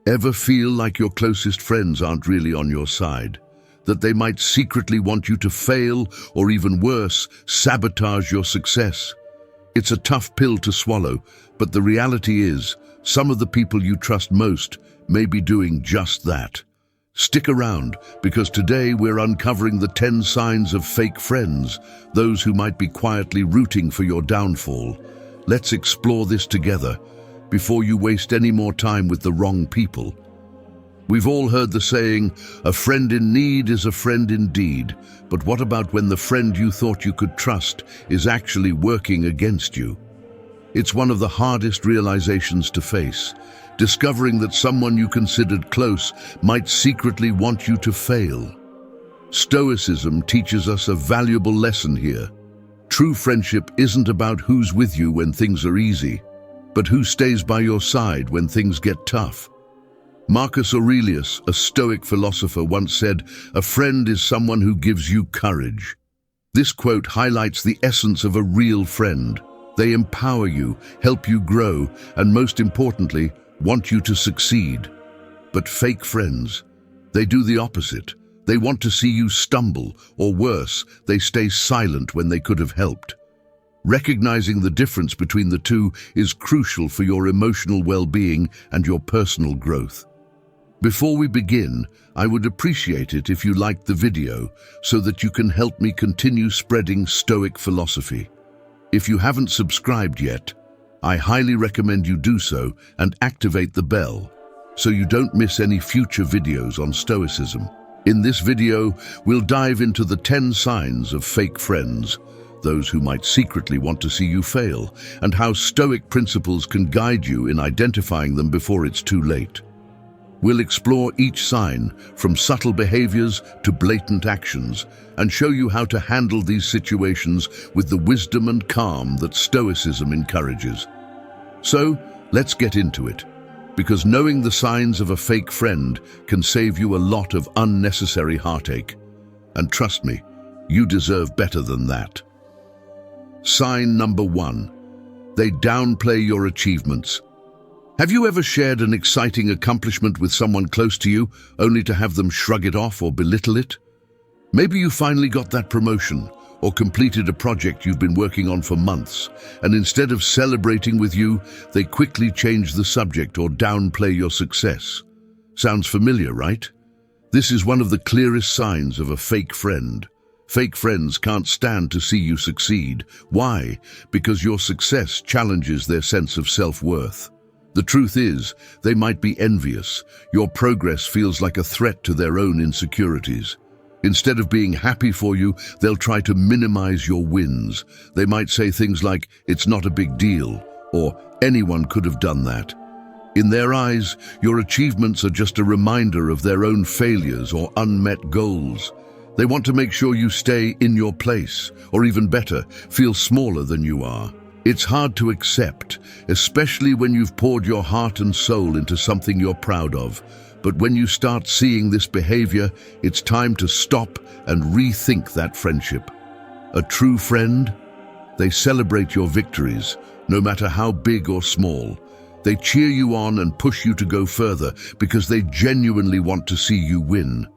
Ever feel like your closest friends aren't really on your side? That they might secretly want you to fail, or even worse, sabotage your success? It's a tough pill to swallow, but the reality is, some of the people you trust most may be doing just that. Stick around, because today we're uncovering the 10 signs of fake friends, those who might be quietly rooting for your downfall. Let's explore this together, before you waste any more time with the wrong people. We've all heard the saying, a friend in need is a friend indeed. But what about when the friend you thought you could trust is actually working against you? It's one of the hardest realizations to face, discovering that someone you considered close might secretly want you to fail. Stoicism teaches us a valuable lesson here. True friendship isn't about who's with you when things are easy, but who stays by your side when things get tough. Marcus Aurelius, a Stoic philosopher, once said, "A friend is someone who gives you courage." This quote highlights the essence of a real friend. They empower you, help you grow, and most importantly, want you to succeed. But fake friends, they do the opposite. They want to see you stumble, or worse, they stay silent when they could have helped. Recognizing the difference between the two is crucial for your emotional well-being and your personal growth. Before we begin, I would appreciate it if you liked the video so that you can help me continue spreading Stoic philosophy. If you haven't subscribed yet, I highly recommend you do so and activate the bell so you don't miss any future videos on Stoicism. In this video, we'll dive into the 10 signs of fake friends, those who might secretly want to see you fail, and how Stoic principles can guide you in identifying them before it's too late. We'll explore each sign, from subtle behaviors to blatant actions, and show you how to handle these situations with the wisdom and calm that Stoicism encourages. So, let's get into it, because knowing the signs of a fake friend can save you a lot of unnecessary heartache. And trust me, you deserve better than that. Sign number 1. They downplay your achievements. Have you ever shared an exciting accomplishment with someone close to you, only to have them shrug it off or belittle it? Maybe you finally got that promotion, or completed a project you've been working on for months, and instead of celebrating with you, they quickly change the subject or downplay your success. Sounds familiar, right? This is one of the clearest signs of a fake friend. Fake friends can't stand to see you succeed. Why? Because your success challenges their sense of self-worth. The truth is, they might be envious. Your progress feels like a threat to their own insecurities. Instead of being happy for you, they'll try to minimize your wins. They might say things like, "It's not a big deal," or "Anyone could have done that." In their eyes, your achievements are just a reminder of their own failures or unmet goals. They want to make sure you stay in your place, or even better, feel smaller than you are. It's hard to accept, especially when you've poured your heart and soul into something you're proud of. But when you start seeing this behavior, it's time to stop and rethink that friendship. A true friend? They celebrate your victories, no matter how big or small. They cheer you on and push you to go further because they genuinely want to see you win.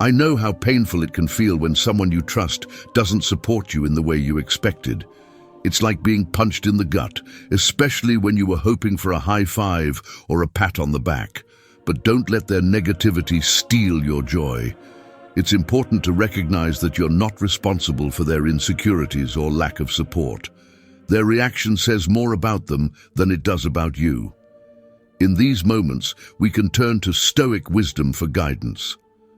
I know how painful it can feel when someone you trust doesn't support you in the way you expected. It's like being punched in the gut, especially when you were hoping for a high five or a pat on the back. But don't let their negativity steal your joy. It's important to recognize that you're not responsible for their insecurities or lack of support. Their reaction says more about them than it does about you. In these moments, we can turn to Stoic wisdom for guidance.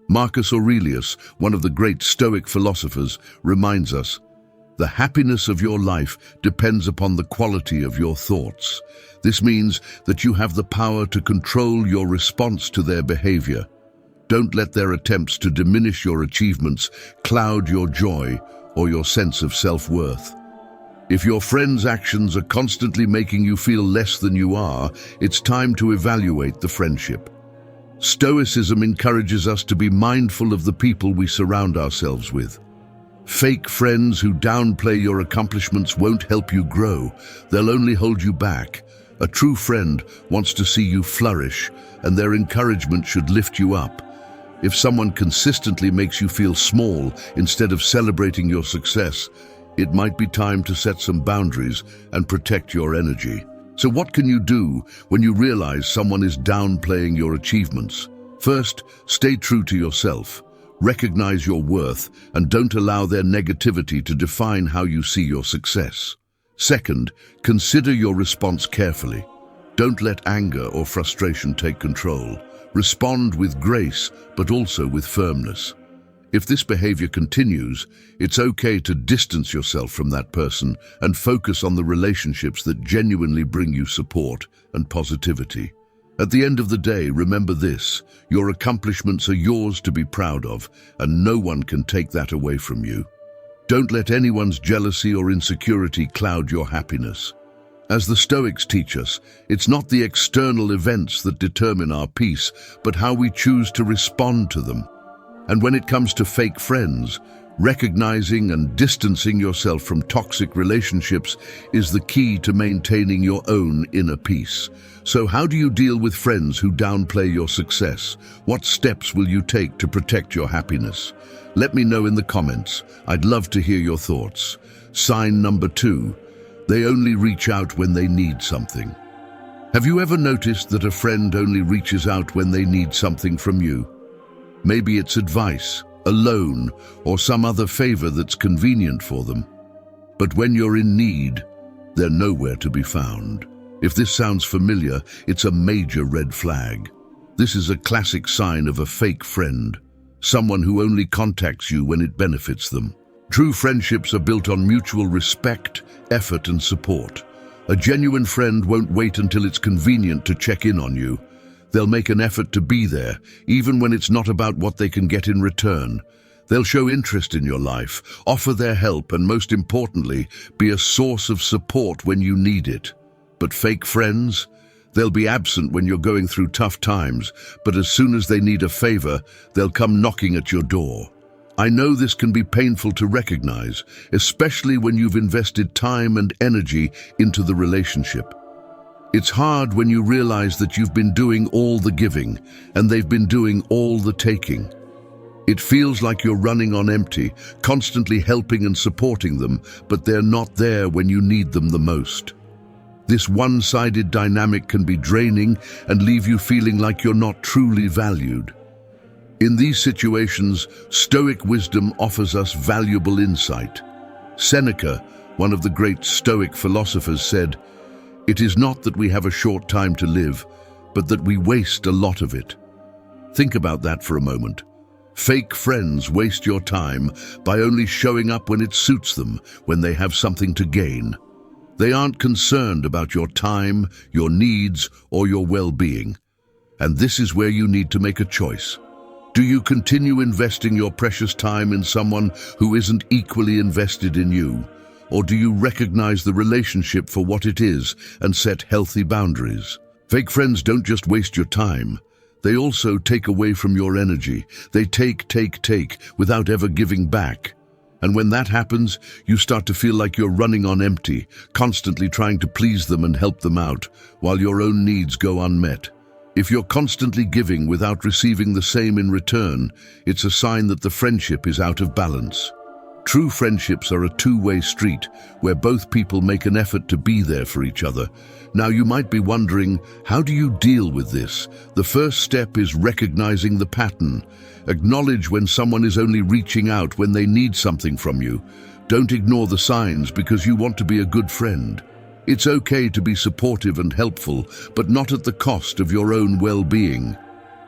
Marcus Aurelius, one of the great Stoic philosophers, reminds us, "The happiness of your life depends upon the quality of your thoughts." This means that you have the power to control your response to their behavior. Don't let their attempts to diminish your achievements cloud your joy or your sense of self-worth. If your friends' actions are constantly making you feel less than you are, it's time to evaluate the friendship. Stoicism encourages us to be mindful of the people we surround ourselves with. Fake friends who downplay your accomplishments won't help you grow. They'll only hold you back. A true friend wants to see you flourish, and their encouragement should lift you up. If someone consistently makes you feel small instead of celebrating your success, it might be time to set some boundaries and protect your energy. So what can you do when you realize someone is downplaying your achievements? First, stay true to yourself. Recognize your worth and don't allow their negativity to define how you see your success. Second, consider your response carefully. Don't let anger or frustration take control. Respond with grace, but also with firmness. If this behavior continues, it's okay to distance yourself from that person and focus on the relationships that genuinely bring you support and positivity. At the end of the day, remember this: your accomplishments are yours to be proud of, and no one can take that away from you. Don't let anyone's jealousy or insecurity cloud your happiness. As the Stoics teach us, it's not the external events that determine our peace, but how we choose to respond to them. And when it comes to fake friends, recognizing and distancing yourself from toxic relationships is the key to maintaining your own inner peace. So how do you deal with friends who downplay your success? What steps will you take to protect your happiness? Let me know in the comments. I'd love to hear your thoughts. Sign number 2. They only reach out when they need something. Have you ever noticed that a friend only reaches out when they need something from you? Maybe it's advice, a loan, or some other favor that's convenient for them. But when you're in need, they're nowhere to be found. If this sounds familiar, it's a major red flag. This is a classic sign of a fake friend, someone who only contacts you when it benefits them. True friendships are built on mutual respect, effort, and support. A genuine friend won't wait until it's convenient to check in on you. They'll make an effort to be there, even when it's not about what they can get in return. They'll show interest in your life, offer their help, and most importantly, be a source of support when you need it. But fake friends? They'll be absent when you're going through tough times, but as soon as they need a favor, they'll come knocking at your door. I know this can be painful to recognize, especially when you've invested time and energy into the relationship. It's hard when you realize that you've been doing all the giving and they've been doing all the taking. It feels like you're running on empty, constantly helping and supporting them, but they're not there when you need them the most. This one-sided dynamic can be draining and leave you feeling like you're not truly valued. In these situations, Stoic wisdom offers us valuable insight. Seneca, one of the great Stoic philosophers, said, "It is not that we have a short time to live, but that we waste a lot of it." Think about that for a moment. Fake friends waste your time by only showing up when it suits them, when they have something to gain. They aren't concerned about your time, your needs, or your well-being. And this is where you need to make a choice. Do you continue investing your precious time in someone who isn't equally invested in you? Or do you recognize the relationship for what it is and set healthy boundaries? Fake friends don't just waste your time. They also take away from your energy. They take without ever giving back. And when that happens, you start to feel like you're running on empty, constantly trying to please them and help them out, while your own needs go unmet. If you're constantly giving without receiving the same in return, it's a sign that the friendship is out of balance. True friendships are a two-way street where both people make an effort to be there for each other. Now you might be wondering, how do you deal with this? The first step is recognizing the pattern. Acknowledge when someone is only reaching out when they need something from you. Don't ignore the signs because you want to be a good friend. It's okay to be supportive and helpful, but not at the cost of your own well-being.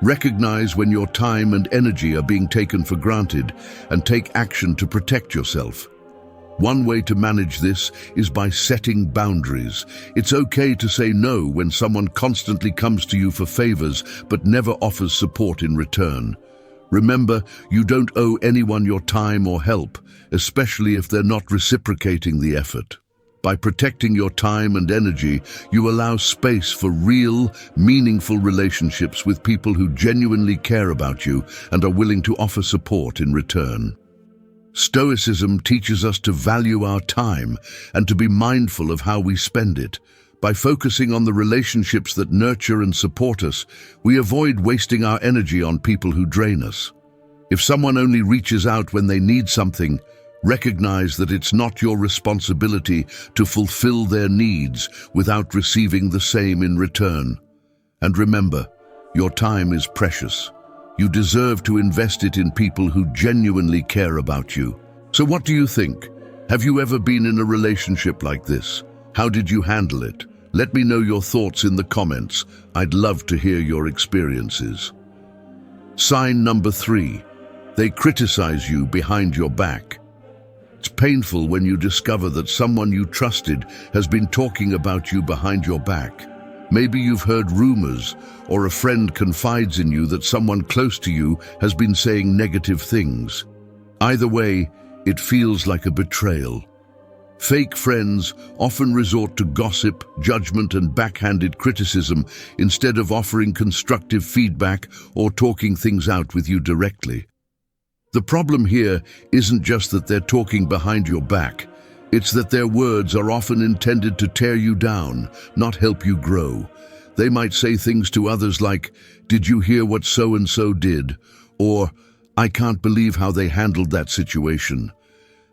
Recognize when your time and energy are being taken for granted and take action to protect yourself. One way to manage this is by setting boundaries. It's okay to say no when someone constantly comes to you for favors but never offers support in return. Remember, you don't owe anyone your time or help, especially if they're not reciprocating the effort. By protecting your time and energy, you allow space for real, meaningful relationships with people who genuinely care about you and are willing to offer support in return. Stoicism teaches us to value our time and to be mindful of how we spend it. By focusing on the relationships that nurture and support us, we avoid wasting our energy on people who drain us. If someone only reaches out when they need something, recognize that it's not your responsibility to fulfill their needs without receiving the same in return. And remember, your time is precious. You deserve to invest it in people who genuinely care about you. So what do you think? Have you ever been in a relationship like this? How did you handle it? Let me know your thoughts in the comments. I'd love to hear your experiences. Sign number 3. They criticize you behind your back. It's painful when you discover that someone you trusted has been talking about you behind your back. Maybe you've heard rumors, or a friend confides in you that someone close to you has been saying negative things. Either way, it feels like a betrayal. Fake friends often resort to gossip, judgment, and backhanded criticism instead of offering constructive feedback or talking things out with you directly. The problem here isn't just that they're talking behind your back. It's that their words are often intended to tear you down, not help you grow. They might say things to others like, "Did you hear what so-and-so did?" Or, "I can't believe how they handled that situation."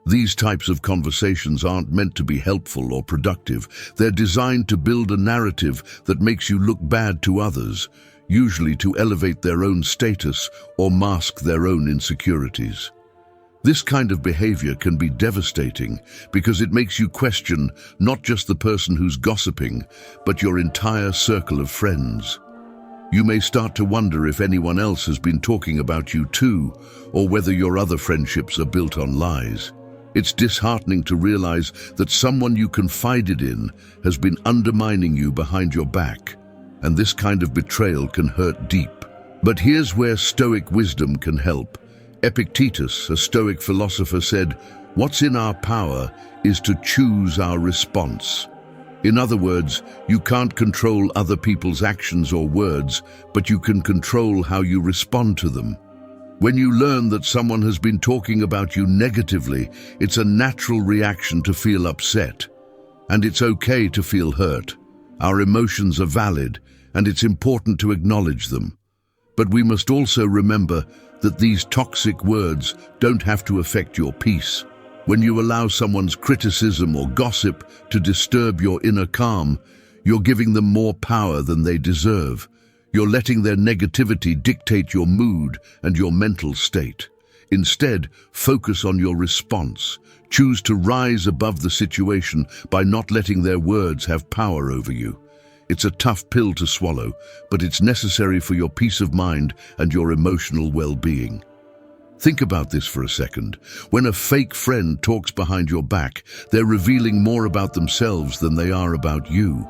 These types of conversations aren't meant to be helpful or productive. They're designed to build a narrative that makes you look bad to others, usually to elevate their own status or mask their own insecurities. This kind of behavior can be devastating because it makes you question not just the person who's gossiping, but your entire circle of friends. You may start to wonder if anyone else has been talking about you too, or whether your other friendships are built on lies. It's disheartening to realize that someone you confided in has been undermining you behind your back, and this kind of betrayal can hurt deep. But here's where Stoic wisdom can help. Epictetus, a Stoic philosopher, said, "What's in our power is to choose our response." In other words, you can't control other people's actions or words, but you can control how you respond to them. When you learn that someone has been talking about you negatively, it's a natural reaction to feel upset. And it's okay to feel hurt. Our emotions are valid, and it's important to acknowledge them. But we must also remember that these toxic words don't have to affect your peace. When you allow someone's criticism or gossip to disturb your inner calm, you're giving them more power than they deserve. You're letting their negativity dictate your mood and your mental state. Instead, focus on your response. Choose to rise above the situation by not letting their words have power over you. It's a tough pill to swallow, but it's necessary for your peace of mind and your emotional well-being. Think about this for a second. When a fake friend talks behind your back, they're revealing more about themselves than they are about you.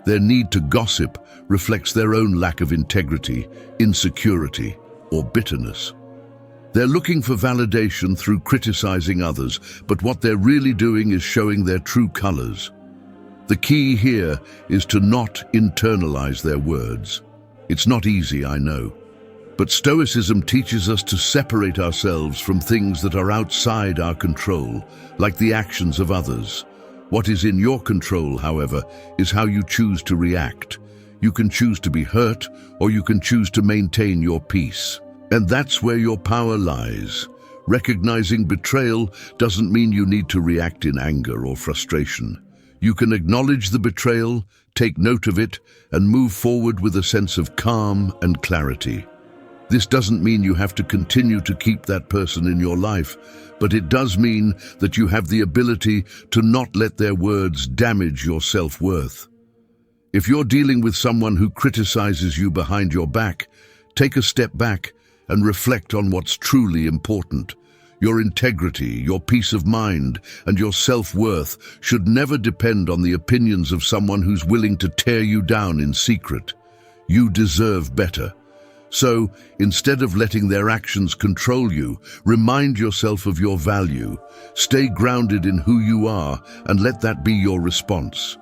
Their need to gossip reflects their own lack of integrity, insecurity, or bitterness. They're looking for validation through criticizing others, but what they're really doing is showing their true colors. The key here is to not internalize their words. It's not easy, I know. But Stoicism teaches us to separate ourselves from things that are outside our control, like the actions of others. What is in your control, however, is how you choose to react. You can choose to be hurt, or you can choose to maintain your peace. And that's where your power lies. Recognizing betrayal doesn't mean you need to react in anger or frustration. You can acknowledge the betrayal, take note of it, and move forward with a sense of calm and clarity. This doesn't mean you have to continue to keep that person in your life, but it does mean that you have the ability to not let their words damage your self-worth. If you're dealing with someone who criticizes you behind your back, take a step back and reflect on what's truly important. Your integrity, your peace of mind, and your self-worth should never depend on the opinions of someone who's willing to tear you down in secret. You deserve better. So, instead of letting their actions control you, remind yourself of your value. Stay grounded in who you are and let that be your response.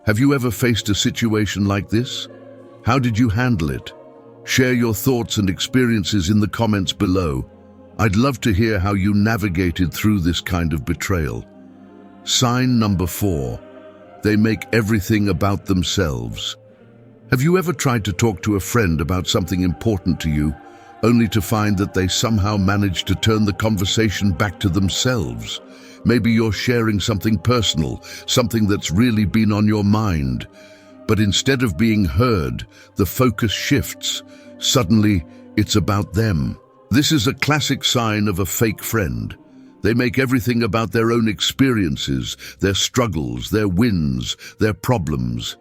Have you ever faced a situation like this? How did you handle it? Share your thoughts and experiences in the comments below. I'd love to hear how you navigated through this kind of betrayal. Sign number 4. They make everything about themselves. Have you ever tried to talk to a friend about something important to you, only to find that they somehow manage to turn the conversation back to themselves? Maybe you're sharing something personal, something that's really been on your mind. But instead of being heard, the focus shifts. Suddenly, it's about them. This is a classic sign of a fake friend. They make everything about their own experiences, their struggles, their wins, their problems.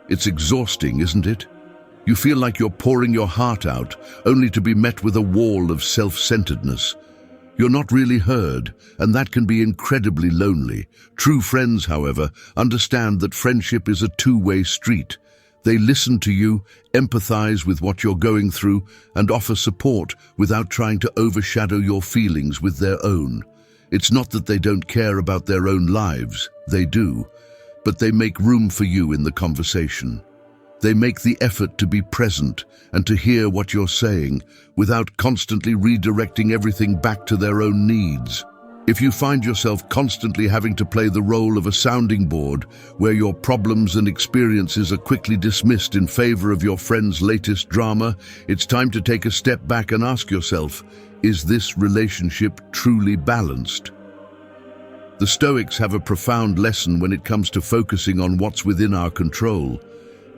It's exhausting, isn't it? You feel like you're pouring your heart out, only to be met with a wall of self-centeredness. You're not really heard, and that can be incredibly lonely. True friends, however, understand that friendship is a two-way street. They listen to you, empathize with what you're going through, and offer support without trying to overshadow your feelings with their own. It's not that they don't care about their own lives, they do, but they make room for you in the conversation. They make the effort to be present and to hear what you're saying without constantly redirecting everything back to their own needs. If you find yourself constantly having to play the role of a sounding board where your problems and experiences are quickly dismissed in favor of your friend's latest drama, it's time to take a step back and ask yourself, is this relationship truly balanced? The Stoics have a profound lesson when it comes to focusing on what's within our control.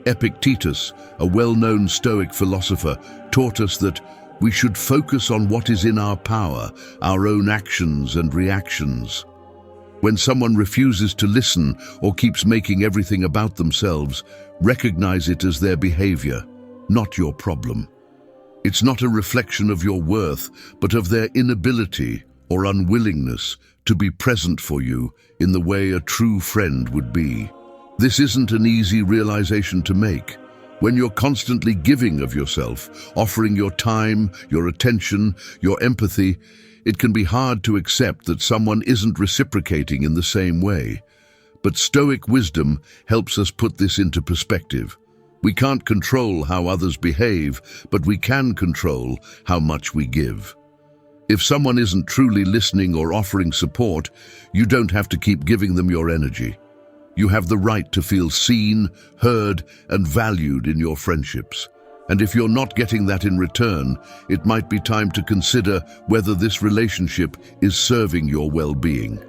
Epictetus, a well-known Stoic philosopher, taught us that we should focus on what is in our power, our own actions and reactions. When someone refuses to listen or keeps making everything about themselves, recognize it as their behavior, not your problem. It's not a reflection of your worth, but of their inability or unwillingness to be present for you in the way a true friend would be. This isn't an easy realization to make. When you're constantly giving of yourself, offering your time, your attention, your empathy, it can be hard to accept that someone isn't reciprocating in the same way. But Stoic wisdom helps us put this into perspective. We can't control how others behave, but we can control how much we give. If someone isn't truly listening or offering support, you don't have to keep giving them your energy. You have the right to feel seen, heard, and valued in your friendships. And if you're not getting that in return, it might be time to consider whether this relationship is serving your well-being.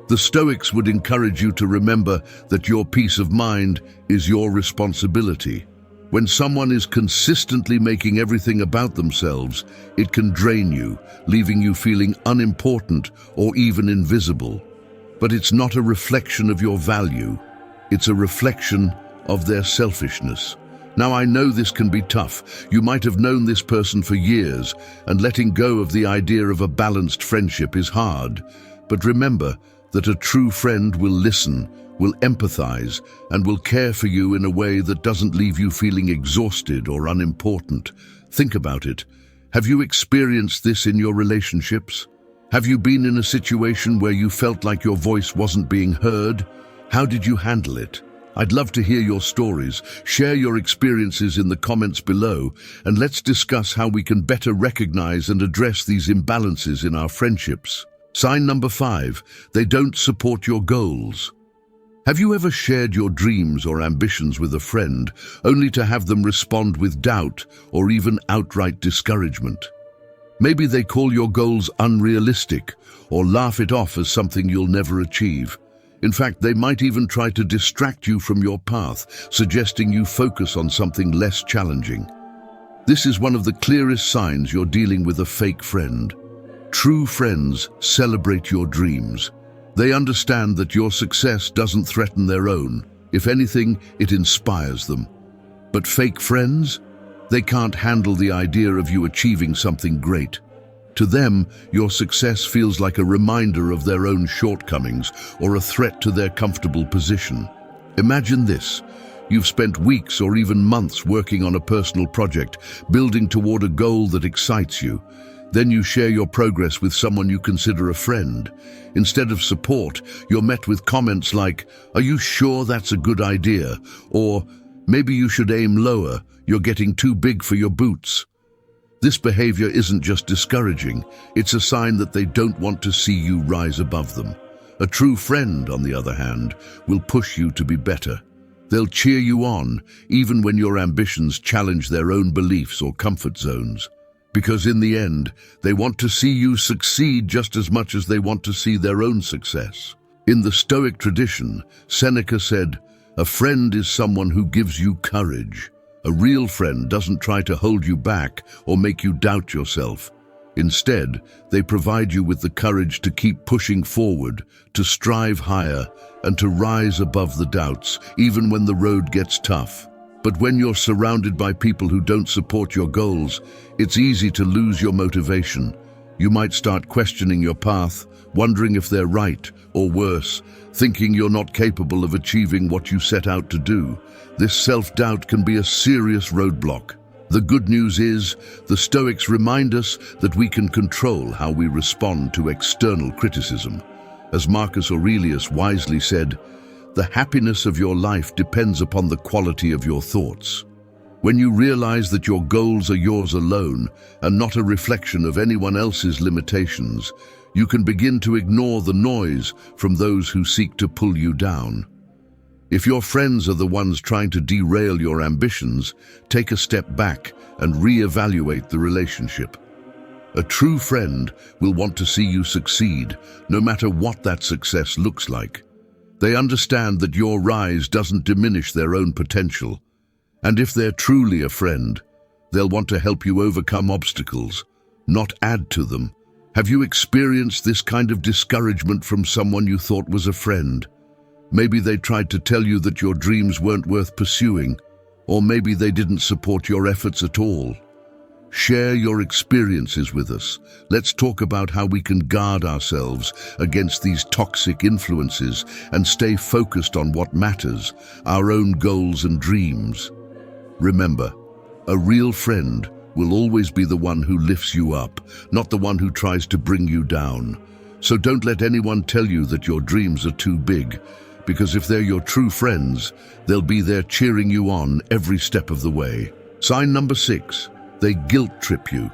The Stoics would encourage you to remember that your peace of mind is your responsibility. When someone is consistently making everything about themselves, it can drain you, leaving you feeling unimportant or even invisible. But it's not a reflection of your value. It's a reflection of their selfishness. Now, I know this can be tough. You might have known this person for years, and letting go of the idea of a balanced friendship is hard. But remember that a true friend will listen, will empathize, and will care for you in a way that doesn't leave you feeling exhausted or unimportant. Think about it. Have you experienced this in your relationships? Have you been in a situation where you felt like your voice wasn't being heard? How did you handle it? I'd love to hear your stories. Share your experiences in the comments below, and let's discuss how we can better recognize and address these imbalances in our friendships. Sign number 5, they don't support your goals. Have you ever shared your dreams or ambitions with a friend, only to have them respond with doubt or even outright discouragement? Maybe they call your goals unrealistic or laugh it off as something you'll never achieve. In fact, they might even try to distract you from your path, suggesting you focus on something less challenging. This is one of the clearest signs you're dealing with a fake friend. True friends celebrate your dreams. They understand that your success doesn't threaten their own. If anything, it inspires them. But fake friends? They can't handle the idea of you achieving something great. To them, your success feels like a reminder of their own shortcomings or a threat to their comfortable position. Imagine this. You've spent weeks or even months working on a personal project, building toward a goal that excites you. Then you share your progress with someone you consider a friend. Instead of support, you're met with comments like, "Are you sure that's a good idea?" Or, "Maybe you should aim lower, you're getting too big for your boots." This behavior isn't just discouraging, it's a sign that they don't want to see you rise above them. A true friend, on the other hand, will push you to be better. They'll cheer you on, even when your ambitions challenge their own beliefs or comfort zones. Because in the end, they want to see you succeed just as much as they want to see their own success. In the Stoic tradition, Seneca said, "A friend is someone who gives you courage. A real friend doesn't try to hold you back or make you doubt yourself. Instead, they provide you with the courage to keep pushing forward, to strive higher, and to rise above the doubts, even when the road gets tough." But when you're surrounded by people who don't support your goals, it's easy to lose your motivation. You might start questioning your path, wondering if they're right, or worse, thinking you're not capable of achieving what you set out to do. This self-doubt can be a serious roadblock. The good news is, the Stoics remind us that we can control how we respond to external criticism. As Marcus Aurelius wisely said, "The happiness of your life depends upon the quality of your thoughts." When you realize that your goals are yours alone and not a reflection of anyone else's limitations, you can begin to ignore the noise from those who seek to pull you down. If your friends are the ones trying to derail your ambitions, take a step back and re-evaluate the relationship. A true friend will want to see you succeed, no matter what that success looks like. They understand that your rise doesn't diminish their own potential. And if they're truly a friend, they'll want to help you overcome obstacles, not add to them. Have you experienced this kind of discouragement from someone you thought was a friend? Maybe they tried to tell you that your dreams weren't worth pursuing, or maybe they didn't support your efforts at all. Share your experiences with us. Let's talk about how we can guard ourselves against these toxic influences and stay focused on what matters, our own goals and dreams. Remember, a real friend will always be the one who lifts you up, not the one who tries to bring you down. So don't let anyone tell you that your dreams are too big, because if they're your true friends, they'll be there cheering you on every step of the way. Sign number 6, they guilt trip you.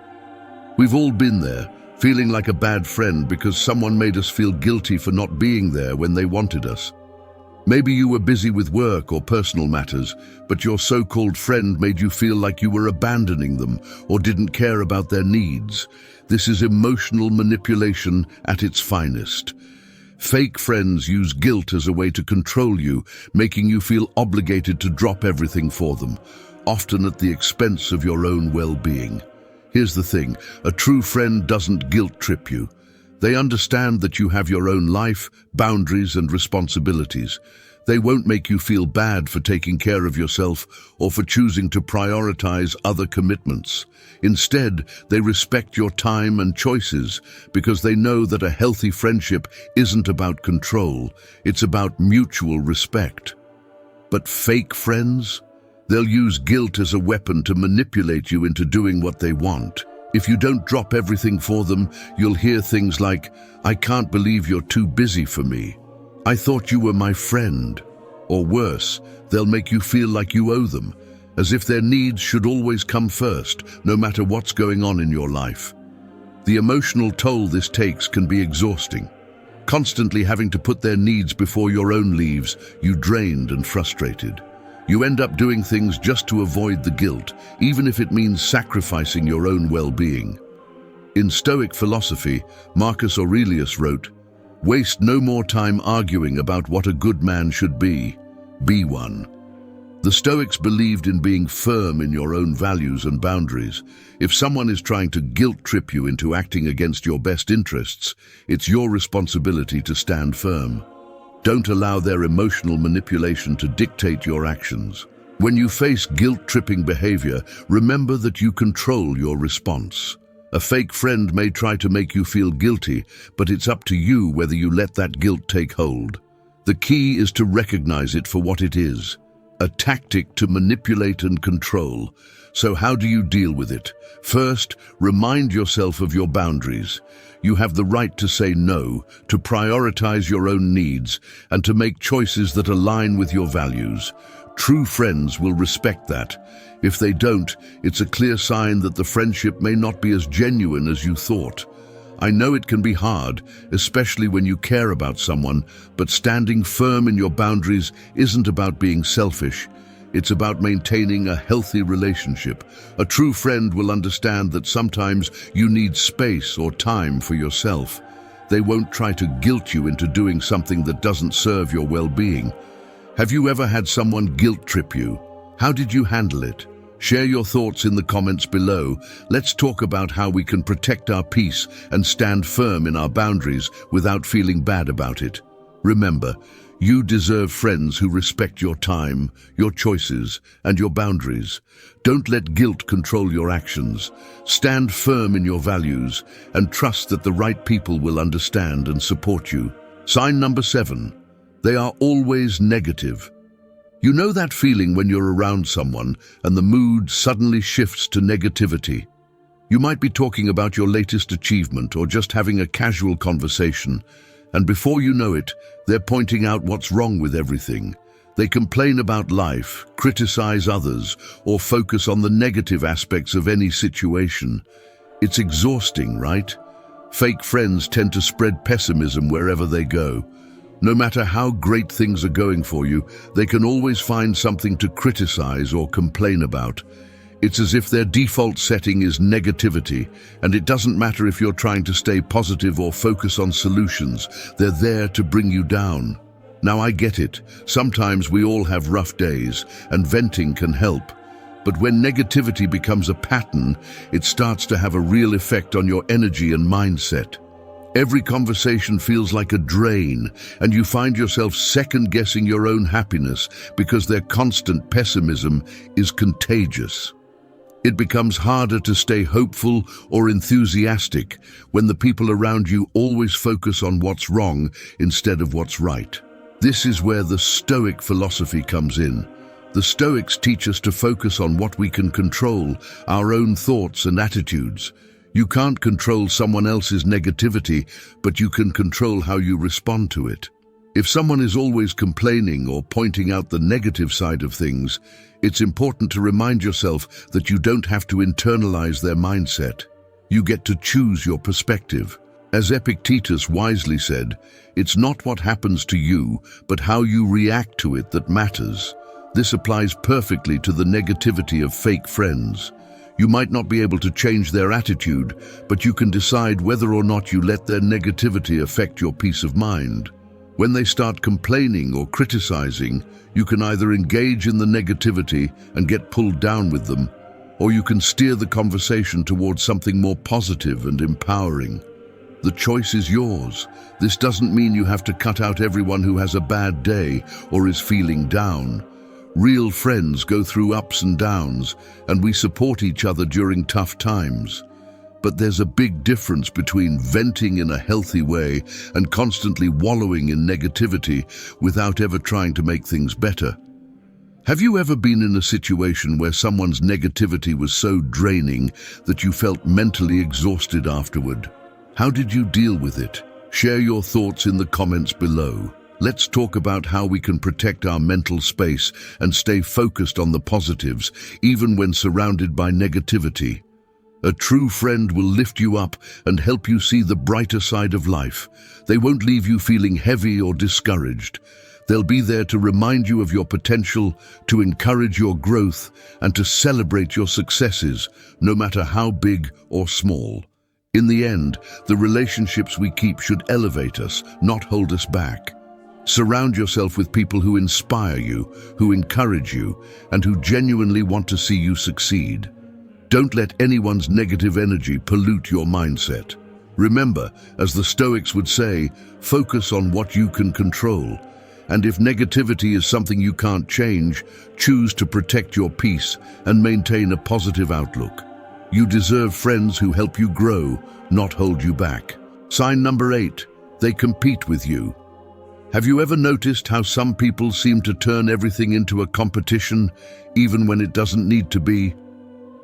We've all been there, feeling like a bad friend because someone made us feel guilty for not being there when they wanted us. Maybe you were busy with work or personal matters, but your so-called friend made you feel like you were abandoning them or didn't care about their needs. This is emotional manipulation at its finest. Fake friends use guilt as a way to control you, making you feel obligated to drop everything for them, often at the expense of your own well-being. Here's the thing, a true friend doesn't guilt trip you. They understand that you have your own life, boundaries, and responsibilities. They won't make you feel bad for taking care of yourself or for choosing to prioritize other commitments. Instead, they respect your time and choices because they know that a healthy friendship isn't about control, it's about mutual respect. But fake friends? They'll use guilt as a weapon to manipulate you into doing what they want. If you don't drop everything for them, you'll hear things like, "I can't believe you're too busy for me. I thought you were my friend." Or worse, they'll make you feel like you owe them, as if their needs should always come first, no matter what's going on in your life. The emotional toll this takes can be exhausting. Constantly having to put their needs before your own leaves you drained and frustrated. You end up doing things just to avoid the guilt, even if it means sacrificing your own well-being. In Stoic philosophy, Marcus Aurelius wrote, "Waste no more time arguing about what a good man should be. Be one." The Stoics believed in being firm in your own values and boundaries. If someone is trying to guilt trip you into acting against your best interests, it's your responsibility to stand firm. Don't allow their emotional manipulation to dictate your actions. When you face guilt-tripping behavior, remember that you control your response. A fake friend may try to make you feel guilty, but it's up to you whether you let that guilt take hold. The key is to recognize it for what it is, a tactic to manipulate and control. So how do you deal with it? First, remind yourself of your boundaries. You have the right to say no, to prioritize your own needs, and to make choices that align with your values. True friends will respect that. If they don't, it's a clear sign that the friendship may not be as genuine as you thought. I know it can be hard, especially when you care about someone, but standing firm in your boundaries isn't about being selfish. It's about maintaining a healthy relationship. A true friend will understand that sometimes you need space or time for yourself. They won't try to guilt you into doing something that doesn't serve your well-being. Have you ever had someone guilt trip you? How did you handle it? Share your thoughts in the comments below. Let's talk about how we can protect our peace and stand firm in our boundaries without feeling bad about it. Remember, you deserve friends who respect your time, your choices, and your boundaries. Don't let guilt control your actions. Stand firm in your values and trust that the right people will understand and support you. Sign number 7. They are always negative. You know that feeling when you're around someone and the mood suddenly shifts to negativity. You might be talking about your latest achievement or just having a casual conversation, and before you know it, they're pointing out what's wrong with everything. They complain about life, criticize others, or focus on the negative aspects of any situation. It's exhausting, right? Fake friends tend to spread pessimism wherever they go. No matter how great things are going for you, they can always find something to criticize or complain about. It's as if their default setting is negativity, and it doesn't matter if you're trying to stay positive or focus on solutions. They're there to bring you down. Now I get it. Sometimes we all have rough days, and venting can help. But when negativity becomes a pattern, it starts to have a real effect on your energy and mindset. Every conversation feels like a drain, and you find yourself second-guessing your own happiness because their constant pessimism is contagious. It becomes harder to stay hopeful or enthusiastic when the people around you always focus on what's wrong instead of what's right. This is where the Stoic philosophy comes in. The Stoics teach us to focus on what we can control, our own thoughts and attitudes. You can't control someone else's negativity, but you can control how you respond to it. If someone is always complaining or pointing out the negative side of things, it's important to remind yourself that you don't have to internalize their mindset. You get to choose your perspective. As Epictetus wisely said, it's not what happens to you, but how you react to it that matters. This applies perfectly to the negativity of fake friends. You might not be able to change their attitude, but you can decide whether or not you let their negativity affect your peace of mind. When they start complaining or criticizing, you can either engage in the negativity and get pulled down with them, or you can steer the conversation towards something more positive and empowering. The choice is yours. This doesn't mean you have to cut out everyone who has a bad day or is feeling down. Real friends go through ups and downs, and we support each other during tough times. But there's a big difference between venting in a healthy way and constantly wallowing in negativity without ever trying to make things better. Have you ever been in a situation where someone's negativity was so draining that you felt mentally exhausted afterward? How did you deal with it? Share your thoughts in the comments below. Let's talk about how we can protect our mental space and stay focused on the positives, even when surrounded by negativity. A true friend will lift you up and help you see the brighter side of life. They won't leave you feeling heavy or discouraged. They'll be there to remind you of your potential, to encourage your growth, and to celebrate your successes, no matter how big or small. In the end, the relationships we keep should elevate us, not hold us back. Surround yourself with people who inspire you, who encourage you, and who genuinely want to see you succeed. Don't let anyone's negative energy pollute your mindset. Remember, as the Stoics would say, focus on what you can control. And if negativity is something you can't change, choose to protect your peace and maintain a positive outlook. You deserve friends who help you grow, not hold you back. Sign number 8, they compete with you. Have you ever noticed how some people seem to turn everything into a competition, even when it doesn't need to be?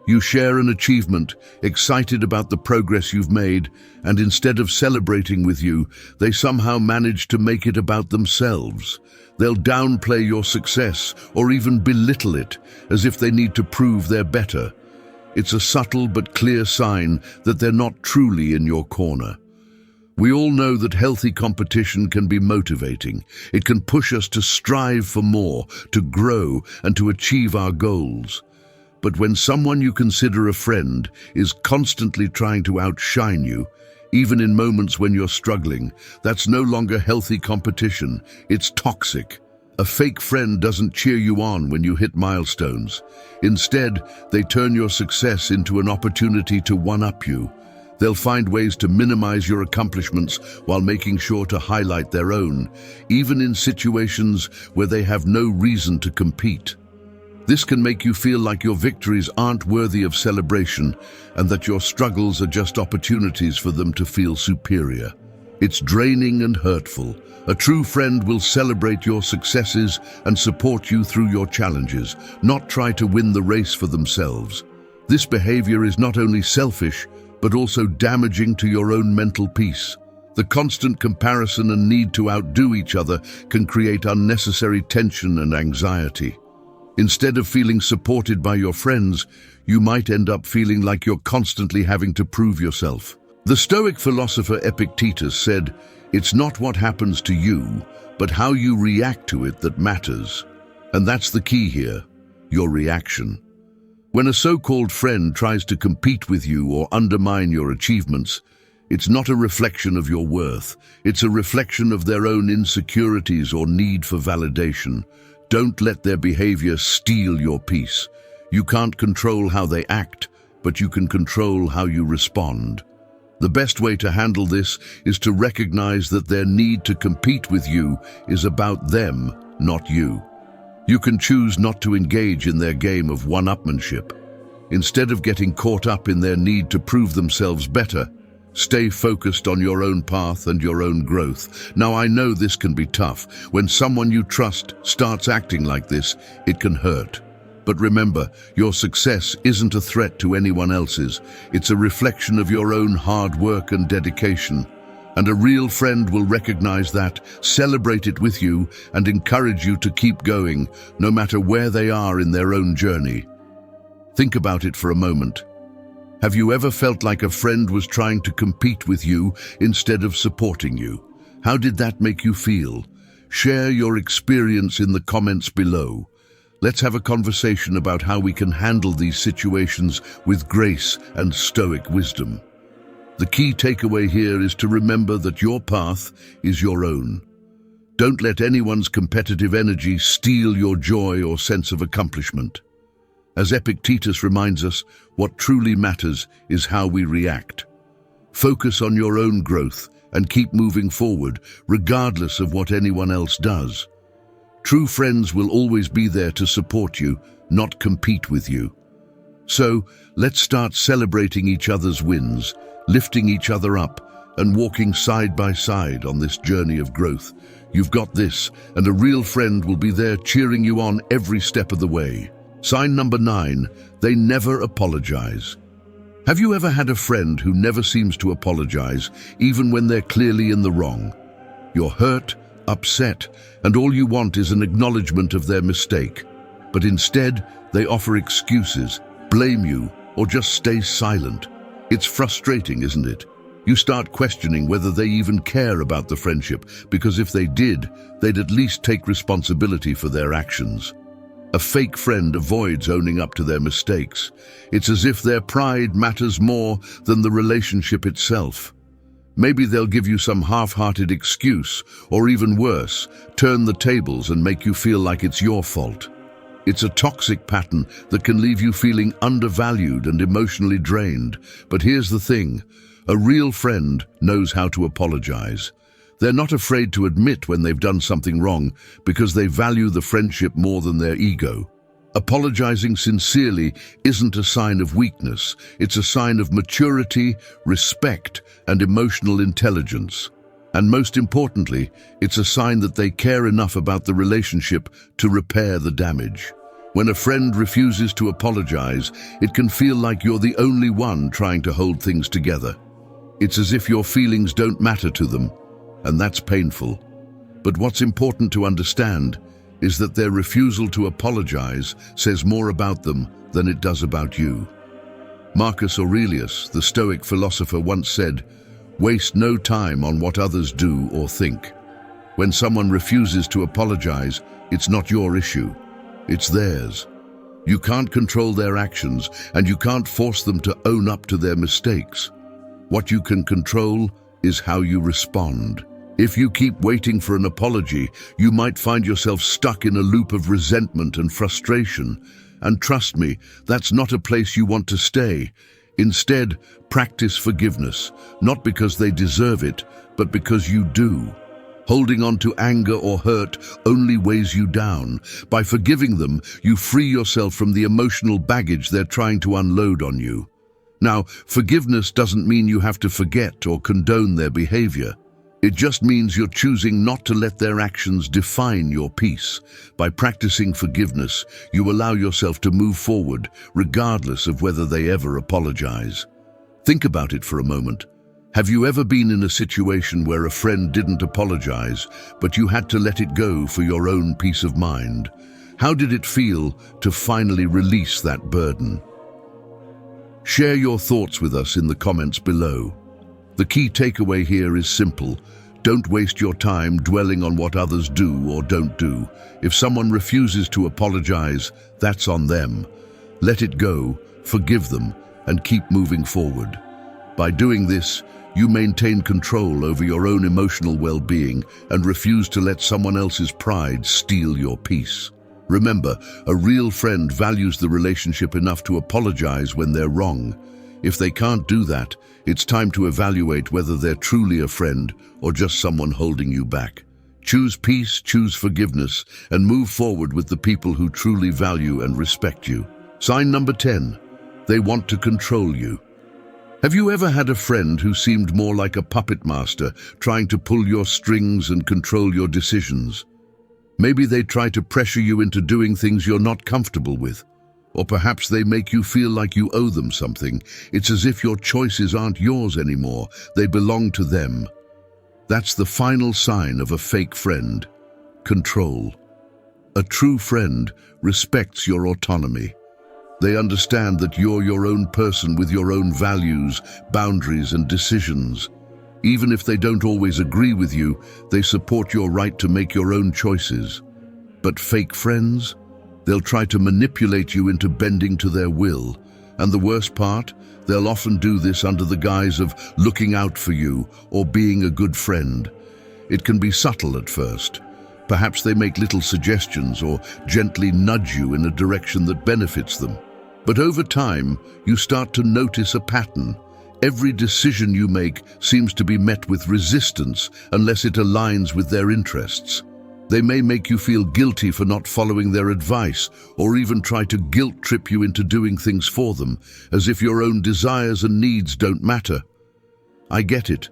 You share an achievement, excited about the progress you've made, and instead of celebrating with you, they somehow manage to make it about themselves. They'll downplay your success or even belittle it, as if they need to prove they're better. It's a subtle but clear sign that they're not truly in your corner. We all know that healthy competition can be motivating. It can push us to strive for more, to grow, and to achieve our goals. But when someone you consider a friend is constantly trying to outshine you, even in moments when you're struggling, that's no longer healthy competition, it's toxic. A fake friend doesn't cheer you on when you hit milestones. Instead, they turn your success into an opportunity to one-up you. They'll find ways to minimize your accomplishments while making sure to highlight their own, even in situations where they have no reason to compete. This can make you feel like your victories aren't worthy of celebration and that your struggles are just opportunities for them to feel superior. It's draining and hurtful. A true friend will celebrate your successes and support you through your challenges, not try to win the race for themselves. This behavior is not only selfish, but also damaging to your own mental peace. The constant comparison and need to outdo each other can create unnecessary tension and anxiety. Instead of feeling supported by your friends, you might end up feeling like you're constantly having to prove yourself. The Stoic philosopher Epictetus said, "It's not what happens to you, but how you react to it that matters." And that's the key here, your reaction. When a so-called friend tries to compete with you or undermine your achievements, it's not a reflection of your worth. It's a reflection of their own insecurities or need for validation. Don't let their behavior steal your peace. You can't control how they act, but you can control how you respond. The best way to handle this is to recognize that their need to compete with you is about them, not you. You can choose not to engage in their game of one-upmanship. Instead of getting caught up in their need to prove themselves better, stay focused on your own path and your own growth. Now, I know this can be tough. When someone you trust starts acting like this, it can hurt. But remember, your success isn't a threat to anyone else's. It's a reflection of your own hard work and dedication. And a real friend will recognize that, celebrate it with you, and encourage you to keep going, no matter where they are in their own journey. Think about it for a moment. Have you ever felt like a friend was trying to compete with you instead of supporting you? How did that make you feel? Share your experience in the comments below. Let's have a conversation about how we can handle these situations with grace and stoic wisdom. The key takeaway here is to remember that your path is your own. Don't let anyone's competitive energy steal your joy or sense of accomplishment. As Epictetus reminds us, what truly matters is how we react. Focus on your own growth and keep moving forward, regardless of what anyone else does. True friends will always be there to support you, not compete with you. So, let's start celebrating each other's wins, lifting each other up, and walking side by side on this journey of growth. You've got this, and a real friend will be there cheering you on every step of the way. Sign number 9, they never apologize. Have you ever had a friend who never seems to apologize, even when they're clearly in the wrong? You're hurt, upset, and all you want is an acknowledgement of their mistake. But instead, they offer excuses, blame you, or just stay silent. It's frustrating, isn't it? You start questioning whether they even care about the friendship, because if they did, they'd at least take responsibility for their actions. A fake friend avoids owning up to their mistakes. It's as if their pride matters more than the relationship itself. Maybe they'll give you some half-hearted excuse, or even worse, turn the tables and make you feel like it's your fault. It's a toxic pattern that can leave you feeling undervalued and emotionally drained. But here's the thing, a real friend knows how to apologize. They're not afraid to admit when they've done something wrong because they value the friendship more than their ego. Apologizing sincerely isn't a sign of weakness. It's a sign of maturity, respect, and emotional intelligence. And most importantly, it's a sign that they care enough about the relationship to repair the damage. When a friend refuses to apologize, it can feel like you're the only one trying to hold things together. It's as if your feelings don't matter to them, and that's painful. But what's important to understand is that their refusal to apologize says more about them than it does about you. Marcus Aurelius, the Stoic philosopher, once said, Waste no time on what others do or think. When someone refuses to apologize, it's not your issue, it's theirs. You can't control their actions, and you can't force them to own up to their mistakes. What you can control is how you respond. If you keep waiting for an apology, you might find yourself stuck in a loop of resentment and frustration. And trust me, that's not a place you want to stay. Instead, practice forgiveness, not because they deserve it, but because you do. Holding on to anger or hurt only weighs you down. By forgiving them, you free yourself from the emotional baggage they're trying to unload on you. Now, forgiveness doesn't mean you have to forget or condone their behavior. It just means you're choosing not to let their actions define your peace. By practicing forgiveness, you allow yourself to move forward, regardless of whether they ever apologize. Think about it for a moment. Have you ever been in a situation where a friend didn't apologize, but you had to let it go for your own peace of mind? How did it feel to finally release that burden? Share your thoughts with us in the comments below. The key takeaway here is simple. Don't waste your time dwelling on what others do or don't do. If someone refuses to apologize, that's on them. Let it go, forgive them, and keep moving forward. By doing this, you maintain control over your own emotional well-being and refuse to let someone else's pride steal your peace. Remember, a real friend values the relationship enough to apologize when they're wrong. If they can't do that, it's time to evaluate whether they're truly a friend or just someone holding you back. Choose peace, choose forgiveness, and move forward with the people who truly value and respect you. Sign number 10. They want to control you. Have you ever had a friend who seemed more like a puppet master, trying to pull your strings and control your decisions? Maybe they try to pressure you into doing things you're not comfortable with. Or perhaps they make you feel like you owe them something. It's as if your choices aren't yours anymore. They belong to them. That's the final sign of a fake friend. Control. A true friend respects your autonomy. They understand that you're your own person with your own values, boundaries, and decisions. Even if they don't always agree with you, they support your right to make your own choices. But fake friends? They'll try to manipulate you into bending to their will. And the worst part? They'll often do this under the guise of looking out for you or being a good friend. It can be subtle at first. Perhaps they make little suggestions or gently nudge you in a direction that benefits them. But over time, you start to notice a pattern. Every decision you make seems to be met with resistance unless it aligns with their interests. They may make you feel guilty for not following their advice, or even try to guilt trip you into doing things for them, as if your own desires and needs don't matter. I get it.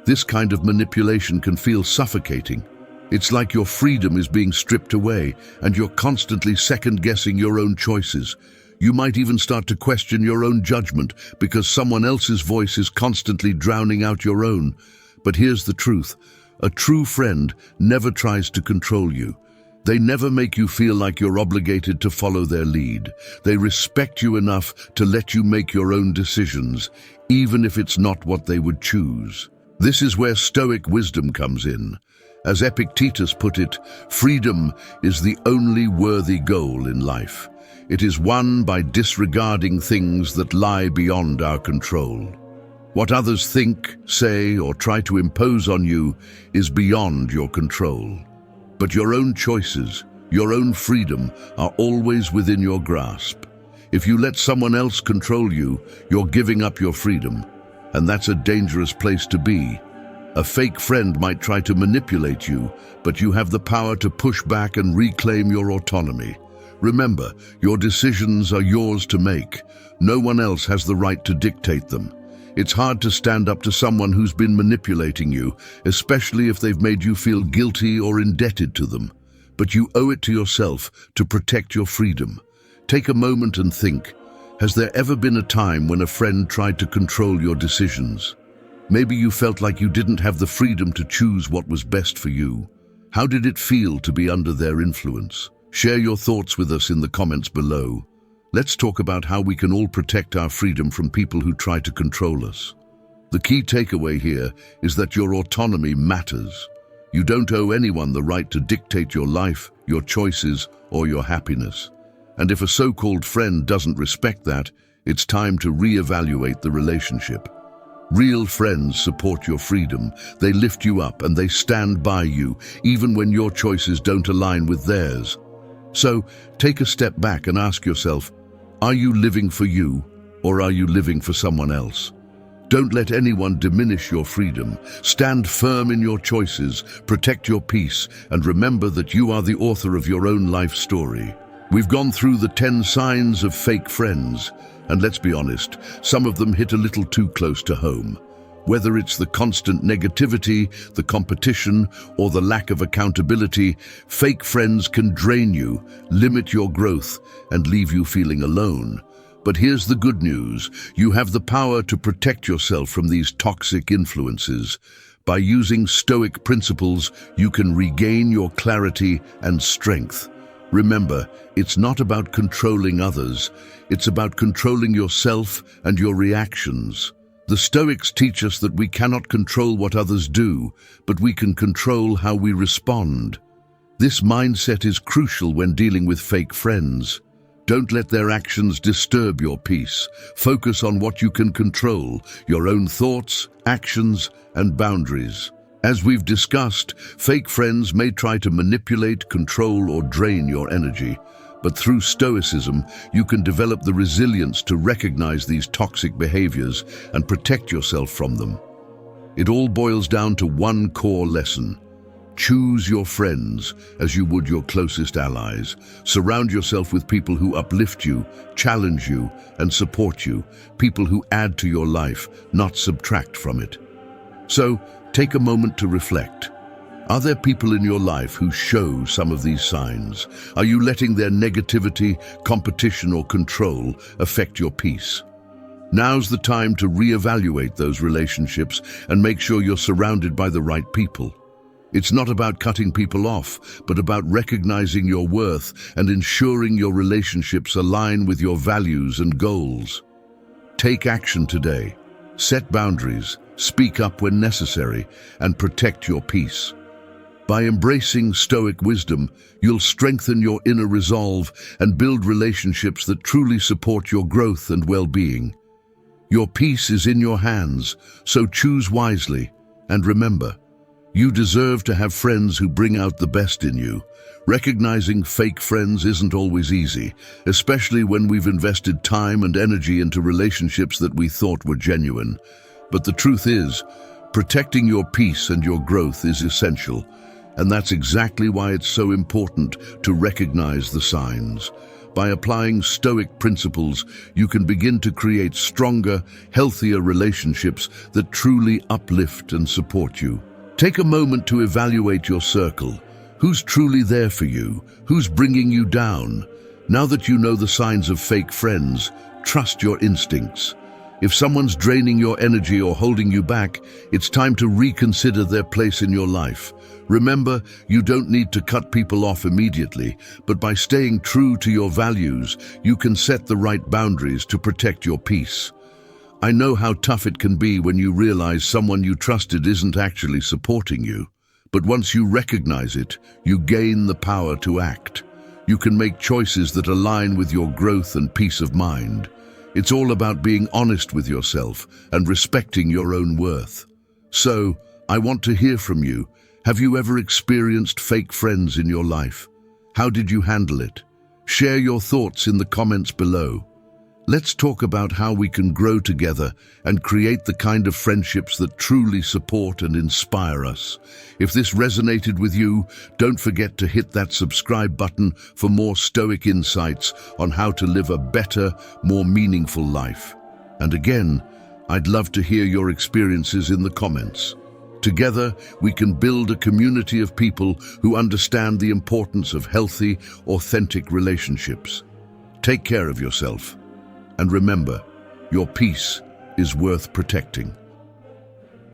This kind of manipulation can feel suffocating. It's like your freedom is being stripped away, and you're constantly second-guessing your own choices. You might even start to question your own judgment because someone else's voice is constantly drowning out your own. But here's the truth. A true friend never tries to control you. They never make you feel like you're obligated to follow their lead. They respect you enough to let you make your own decisions, even if it's not what they would choose. This is where Stoic wisdom comes in. As Epictetus put it, freedom is the only worthy goal in life. It is won by disregarding things that lie beyond our control. What others think, say, or try to impose on you is beyond your control. But your own choices, your own freedom, are always within your grasp. If you let someone else control you, you're giving up your freedom, and that's a dangerous place to be. A fake friend might try to manipulate you, but you have the power to push back and reclaim your autonomy. Remember, your decisions are yours to make. No one else has the right to dictate them. It's hard to stand up to someone who's been manipulating you, especially if they've made you feel guilty or indebted to them. But you owe it to yourself to protect your freedom. Take a moment and think, has there ever been a time when a friend tried to control your decisions? Maybe you felt like you didn't have the freedom to choose what was best for you. How did it feel to be under their influence? Share your thoughts with us in the comments below. Let's talk about how we can all protect our freedom from people who try to control us. The key takeaway here is that your autonomy matters. You don't owe anyone the right to dictate your life, your choices, or your happiness. And if a so-called friend doesn't respect that, it's time to reevaluate the relationship. Real friends support your freedom. They lift you up and they stand by you, even when your choices don't align with theirs. So, take a step back and ask yourself, are you living for you, or are you living for someone else? Don't let anyone diminish your freedom. Stand firm in your choices, protect your peace, and remember that you are the author of your own life story. We've gone through the 10 signs of fake friends, and let's be honest, some of them hit a little too close to home. Whether it's the constant negativity, the competition, or the lack of accountability, fake friends can drain you, limit your growth, and leave you feeling alone. But here's the good news. You have the power to protect yourself from these toxic influences. By using Stoic principles, you can regain your clarity and strength. Remember, it's not about controlling others. It's about controlling yourself and your reactions. The Stoics teach us that we cannot control what others do, but we can control how we respond. This mindset is crucial when dealing with fake friends. Don't let their actions disturb your peace. Focus on what you can control, your own thoughts, actions, and boundaries. As we've discussed, fake friends may try to manipulate, control, or drain your energy. But through Stoicism, you can develop the resilience to recognize these toxic behaviors and protect yourself from them. It all boils down to one core lesson. Choose your friends as you would your closest allies. Surround yourself with people who uplift you, challenge you, and support you. People who add to your life, not subtract from it. So, take a moment to reflect. Are there people in your life who show some of these signs? Are you letting their negativity, competition, or control affect your peace? Now's the time to reevaluate those relationships and make sure you're surrounded by the right people. It's not about cutting people off, but about recognizing your worth and ensuring your relationships align with your values and goals. Take action today. Set boundaries, speak up when necessary, and protect your peace. By embracing Stoic wisdom, you'll strengthen your inner resolve and build relationships that truly support your growth and well-being. Your peace is in your hands, so choose wisely. And remember, you deserve to have friends who bring out the best in you. Recognizing fake friends isn't always easy, especially when we've invested time and energy into relationships that we thought were genuine. But the truth is, protecting your peace and your growth is essential. And that's exactly why it's so important to recognize the signs. By applying Stoic principles, you can begin to create stronger, healthier relationships that truly uplift and support you. Take a moment to evaluate your circle. Who's truly there for you? Who's bringing you down? Now that you know the signs of fake friends, trust your instincts. If someone's draining your energy or holding you back, it's time to reconsider their place in your life. Remember, you don't need to cut people off immediately, but by staying true to your values, you can set the right boundaries to protect your peace. I know how tough it can be when you realize someone you trusted isn't actually supporting you. But once you recognize it, you gain the power to act. You can make choices that align with your growth and peace of mind. It's all about being honest with yourself and respecting your own worth. So, I want to hear from you. Have you ever experienced fake friends in your life? How did you handle it? Share your thoughts in the comments below. Let's talk about how we can grow together and create the kind of friendships that truly support and inspire us. If this resonated with you, don't forget to hit that subscribe button for more Stoic insights on how to live a better, more meaningful life. And again, I'd love to hear your experiences in the comments. Together, we can build a community of people who understand the importance of healthy, authentic relationships. Take care of yourself. And remember, your peace is worth protecting.